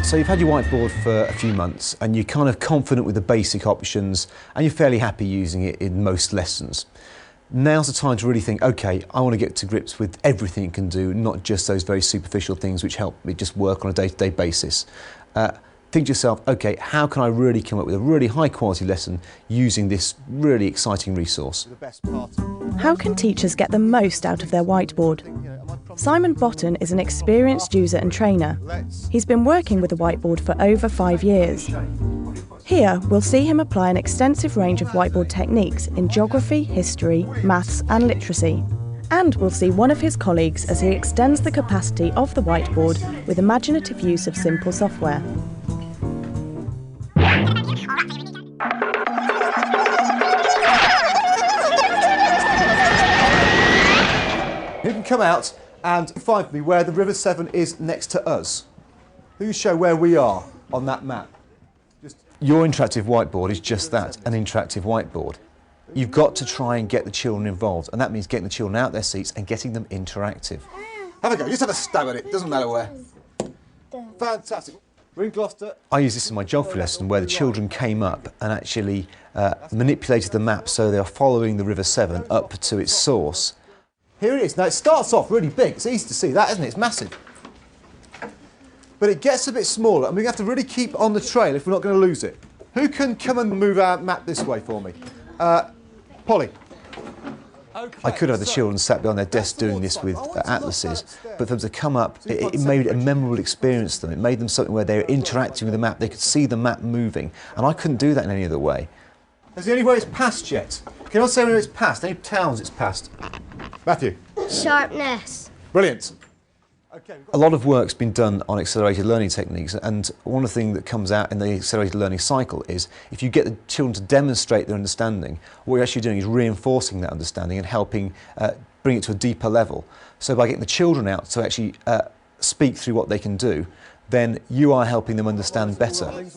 So you've had your whiteboard for a few months and you're kind of confident with the basic options and you're fairly happy using it in most lessons. Now's the time to really think, okay, I want to get to grips with everything it can do, not just those very superficial things which help me just work on a day-to-day basis. Think to yourself, okay, how can I really come up with a really high quality lesson using this really exciting resource? How can teachers get the most out of their whiteboard? Simon Botton is an experienced user and trainer. He's been working with the whiteboard for over 5 years. Here, we'll see him apply an extensive range of whiteboard techniques in geography, history, maths and literacy. And we'll see one of his colleagues as he extends the capacity of the whiteboard with imaginative use of simple software. Who can come out and find me where the River Severn is next to us? Who can show where we are on that map? Your interactive whiteboard is just that, an interactive whiteboard. You've got to try and get the children involved, and that means getting the children out their seats and getting them interactive. Have a go, just have a stab at it, doesn't matter where. Fantastic. We're in Gloucester. I use this in my geography lesson where the children came up and actually manipulated the map so they are following the River Severn up to its source. Here it is. Now it starts off really big. It's easy to see that, isn't it? It's massive. But it gets a bit smaller and we have to really keep on the trail if we're not going to lose it. Who can come and move our map this way for me? Polly. Okay, I could have the children sat behind their desk doing this with atlases, but for them to come up, it made it a memorable experience for them. It made them something where they were interacting with the map. They could see the map moving, and I couldn't do that in any other way. Is there anywhere it's passed yet? Can I say where it's passed? Any towns it's passed? Matthew? Sharpness. Brilliant. Okay, a lot of work's been done on accelerated learning techniques, and one of the things that comes out in the accelerated learning cycle is if you get the children to demonstrate their understanding, what you're actually doing is reinforcing that understanding and helping bring it to a deeper level. So by getting the children out to actually speak through what they can do, then you are helping them understand better. In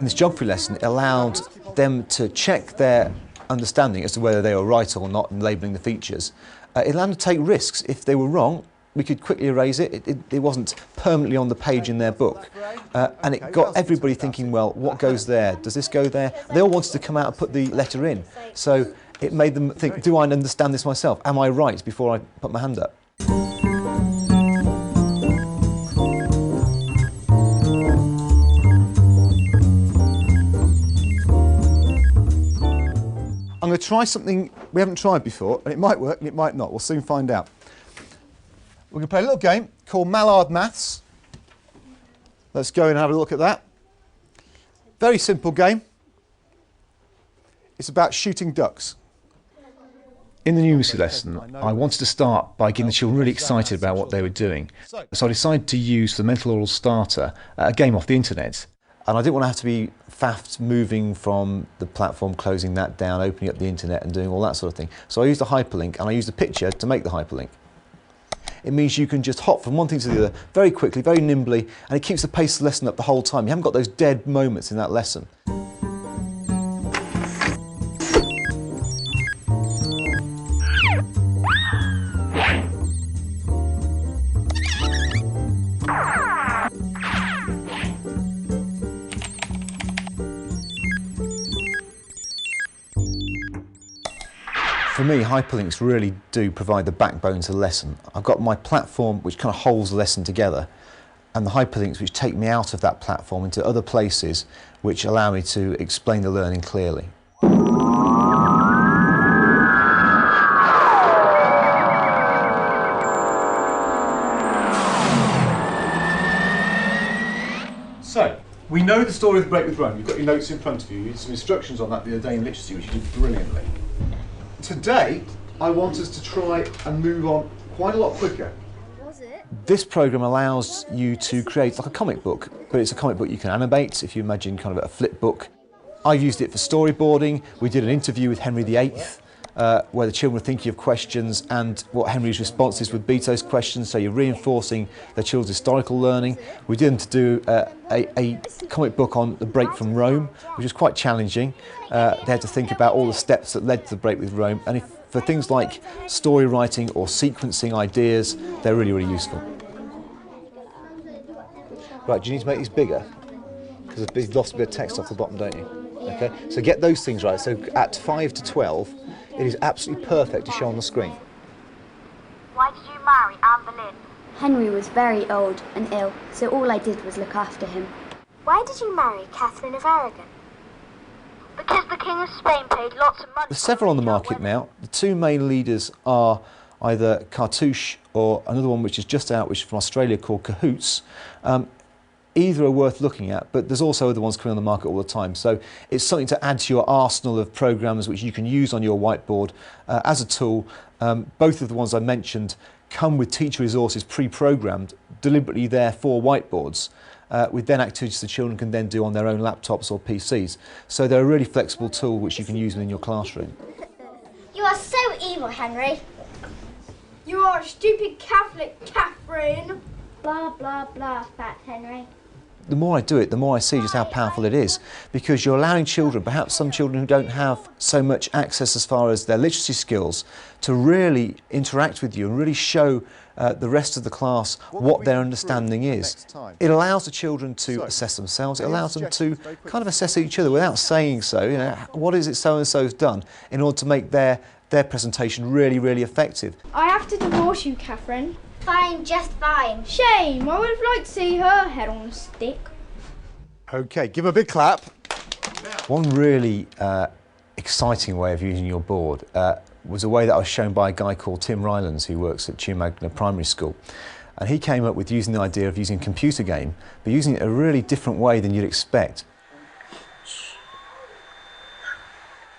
this geography lesson, it allowed them to check their understanding as to whether they were right or not in labelling the features. It allowed them to take risks. If they were wrong, we could quickly erase it. It wasn't permanently on the page in their book. And it got everybody thinking, well, what goes there? Does this go there? And they all wanted to come out and put the letter in. So it made them think, do I understand this myself? Am I right before I put my hand up? I'm going to try something we haven't tried before, and it might work and it might not. We'll soon find out. We're going to play a little game called Mallard Maths. Let's go and have a look at that. Very simple game. It's about shooting ducks. In the numeracy lesson, I wanted to start by getting the children really excited about what they were doing. So I decided to use the mental oral starter, a game off the internet. And I didn't want to have to be faffed moving from the platform, closing that down, opening up the internet and doing all that sort of thing. So I used a hyperlink and I used a picture to make the hyperlink. It means you can just hop from one thing to the other very quickly, very nimbly, and it keeps the pace of the lesson up the whole time. You haven't got those dead moments in that lesson. For me, hyperlinks really do provide the backbone to the lesson. I've got my platform which kind of holds the lesson together, and the hyperlinks which take me out of that platform into other places which allow me to explain the learning clearly. So, we know the story of the break with Rome. You've got your notes in front of you. You did some instructions on that the other day in literacy, which you did brilliantly. Today, I want us to try and move on quite a lot quicker. Was it? This programme allows you to create like a comic book, but it's a comic book you can animate, if you imagine kind of a flip book. I've used it for storyboarding. We did an interview with Henry VIII where the children are thinking of questions and what Henry's responses would be to those questions, so you're reinforcing their children's historical learning. We did them to do a comic book on the break from Rome, which was quite challenging. They had to think about all the steps that led to the break with Rome, and for things like story writing or sequencing ideas, they're really, really useful. Right, do you need to make these bigger? Because you've lost a bit of text off the bottom, don't you? Yeah. Okay, so get those things right. So at 5 to 12, it is absolutely perfect to show on the screen. Why did you marry Anne Boleyn? Henry was very old and ill, so all I did was look after him. Why did you marry Catherine of Aragon? Because the King of Spain paid lots of money. There's several on the market now. The two main leaders are either Cartouche or another one which is just out, which is from Australia, called Cahoots. Either are worth looking at, but there's also other ones coming on the market all the time. So it's something to add to your arsenal of programs which you can use on your whiteboard as a tool. Both of the ones I mentioned come with teacher resources pre-programmed, deliberately there for whiteboards, with then activities the children can then do on their own laptops or PCs. So they're a really flexible tool which you can use within your classroom. You are so evil, Henry. You are a stupid Catholic, Catherine. Blah, blah, blah, Fat Henry. The more I do it, the more I see just how powerful it is, because you're allowing children, perhaps some children who don't have so much access as far as their literacy skills, to really interact with you and really show the rest of the class what their understanding is. It allows the children to assess themselves, it allows them to kind of assess each other without saying so, you know, what is it so-and-so's done, in order to make their presentation really, really effective. I have to divorce you, Catherine. Fine, just fine. Shame, I would have liked to see her head on a stick. Okay, give a big clap. One really exciting way of using your board was a way that I was shown by a guy called Tim Rylands, who works at Magna Primary School. And he came up with using the idea of using a computer game, but using it a really different way than you'd expect.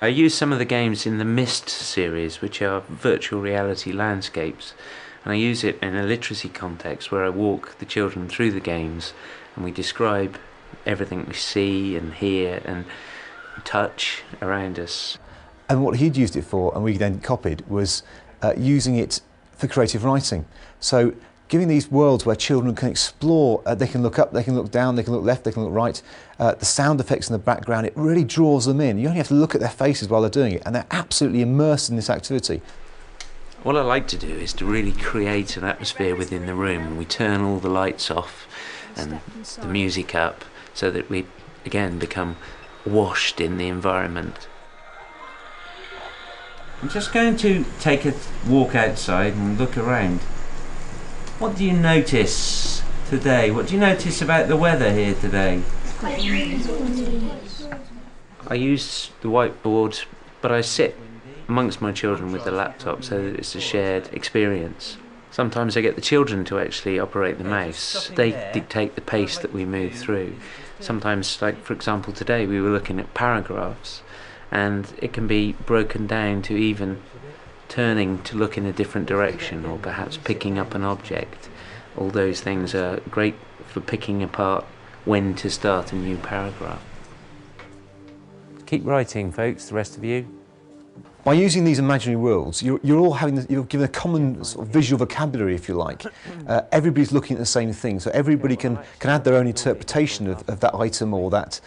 I use some of the games in the Mist series, which are virtual reality landscapes, and I use it in a literacy context where I walk the children through the games and we describe everything we see and hear and touch around us. And what he'd used it for, and we then copied, was using it for creative writing. So giving these worlds where children can explore, they can look up, they can look down, they can look left, they can look right, the sound effects in the background, it really draws them in. You only have to look at their faces while they're doing it, and they're absolutely immersed in this activity. What I like to do is to really create an atmosphere within the room. We turn all the lights off and the music up so that we, again, become washed in the environment. I'm just going to take a walk outside and look around. What do you notice today? What do you notice about the weather here today? I use the whiteboard, but I sit amongst my children with the laptop so that it's a shared experience. Sometimes I get the children to actually operate the mouse. They dictate the pace that we move through. Sometimes, like for example today, we were looking at paragraphs, and it can be broken down to even turning to look in a different direction, or perhaps picking up an object. All those things are great for picking apart when to start a new paragraph. Keep writing, folks, the rest of you. By using these imaginary worlds, you're given a common sort of visual vocabulary, if you like. Everybody's looking at the same thing, so everybody can add their own interpretation of that item or that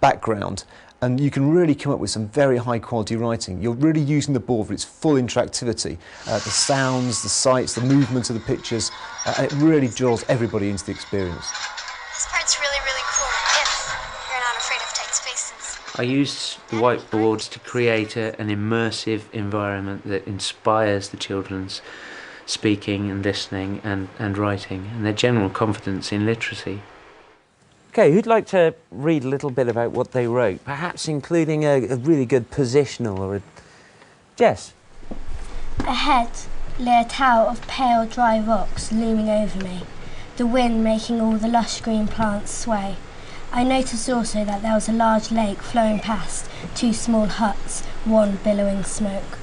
background, and you can really come up with some very high quality writing. You're really using the board for its full interactivity, the sounds, the sights, the movement of the pictures, and it really draws everybody into the experience. This part's really, really cool if you're not afraid of tight spaces. I use the whiteboards to create an immersive environment that inspires the children's speaking and listening and writing, and their general confidence in literacy. Okay, who'd like to read a little bit about what they wrote, perhaps including a really good positional or a... Jess? Ahead lay a tower of pale dry rocks looming over me, the wind making all the lush green plants sway. I noticed also that there was a large lake flowing past, two small huts, one billowing smoke.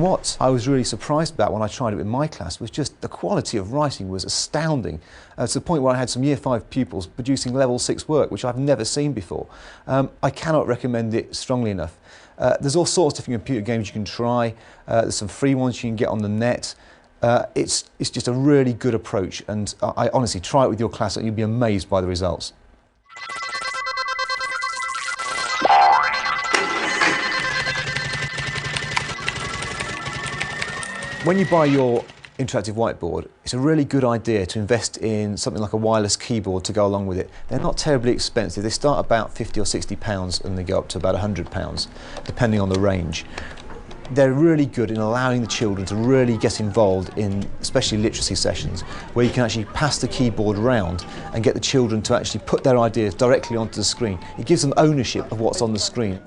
What I was really surprised about when I tried it with my class was just the quality of writing was astounding, to the point where I had some Year 5 pupils producing Level 6 work, which I've never seen before. I cannot recommend it strongly enough. There's all sorts of different computer games you can try. There's some free ones you can get on the net. It's just a really good approach, and I honestly, try it with your class and you'll be amazed by the results. When you buy your interactive whiteboard, it's a really good idea to invest in something like a wireless keyboard to go along with it. They're not terribly expensive. They start about £50 or £60 and they go up to about £100, depending on the range. They're really good in allowing the children to really get involved in especially literacy sessions, where you can actually pass the keyboard around and get the children to actually put their ideas directly onto the screen. It gives them ownership of what's on the screen.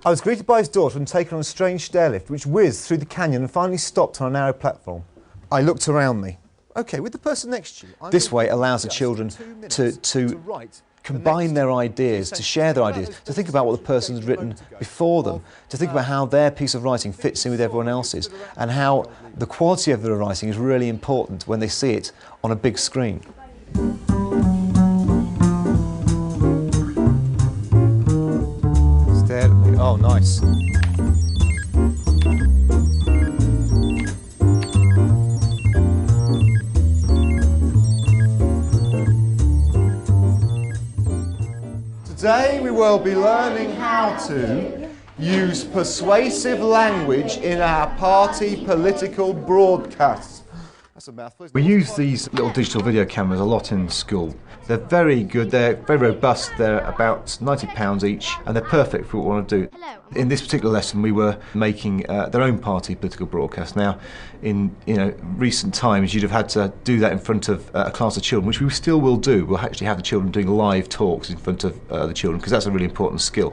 I was greeted by his daughter and taken on a strange stairlift which whizzed through the canyon and finally stopped on a narrow platform. I looked around me. OK, with the person next to you... This way allows the children to combine their ideas, to share their ideas, to think about what the person's written before them, to think about how their piece of writing fits in with everyone else's, and how the quality of their writing is really important when they see it on a big screen. Stared at me. Oh, nice. Today we will be learning how to use persuasive language in our party political broadcasts. That's a mouthful. We use these little digital video cameras a lot in school. They're very good, they're very robust, they're about £90 each, and they're perfect for what we want to do. In this particular lesson we were making their own party political broadcast. Now, in recent times you'd have had to do that in front of a class of children, which we still will do. We'll actually have the children doing live talks in front of the children, because that's a really important skill.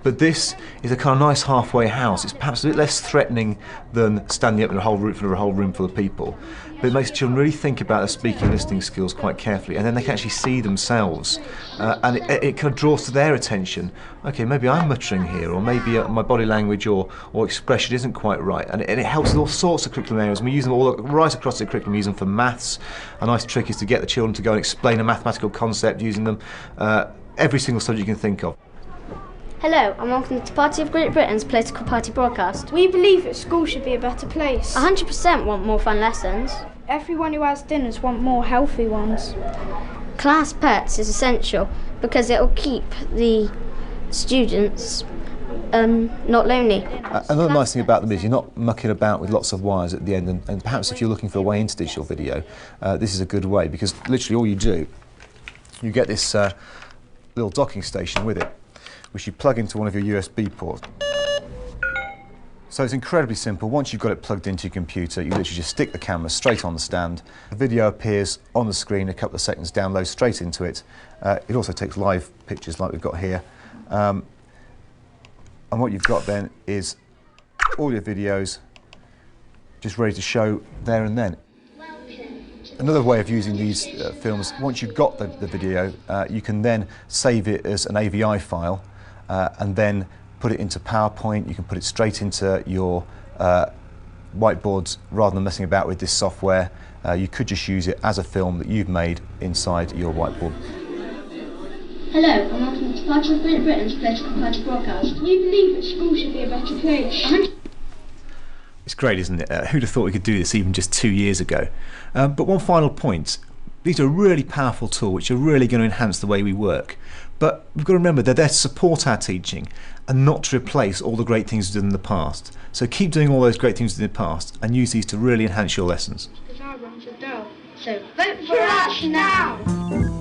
But this is a kind of nice halfway house. It's perhaps a bit less threatening than standing up in a whole room full of people. But it makes the children really think about their speaking and listening skills quite carefully, and then they can actually see themselves. And it kind of draws to their attention. OK, maybe I'm muttering here, or maybe my body language or expression isn't quite right. And it helps with all sorts of curriculum areas. We use them all right across the curriculum. We use them for maths. A nice trick is to get the children to go and explain a mathematical concept using them. Every single subject you can think of. Hello, and welcome to Party of Great Britain's political party broadcast. We believe that school should be a better place. 100% want more fun lessons. Everyone who has dinners want more healthy ones. Class pets is essential because it will keep the students not lonely. Another nice thing about them is you're not mucking about with lots of wires at the end, and perhaps if you're looking for a way into digital video, this is a good way, because literally all you do, you get this little docking station with it, which you plug into one of your USB ports. So it's incredibly simple. Once you've got it plugged into your computer, you literally just stick the camera straight on the stand. The video appears on the screen, a couple of seconds, downloads straight into it. It also takes live pictures like we've got here. And what you've got then is all your videos just ready to show there and then. Another way of using these films, once you've got the video, you can then save it as an AVI file, and then put it into PowerPoint. You can put it straight into your whiteboards rather than messing about with this software. You could just use it as a film that you've made inside your whiteboard. Hello, and welcome to Party of Great Britain's political party broadcast. We believe that school should be a better place. It's great, isn't it? Who'd have thought we could do this even just 2 years ago? But one final point. These are a really powerful tool which are really going to enhance the way we work. But we've got to remember they're there to support our teaching and not to replace all the great things we've done in the past. So keep doing all those great things we did in the past and use these to really enhance your lessons. So vote for us now!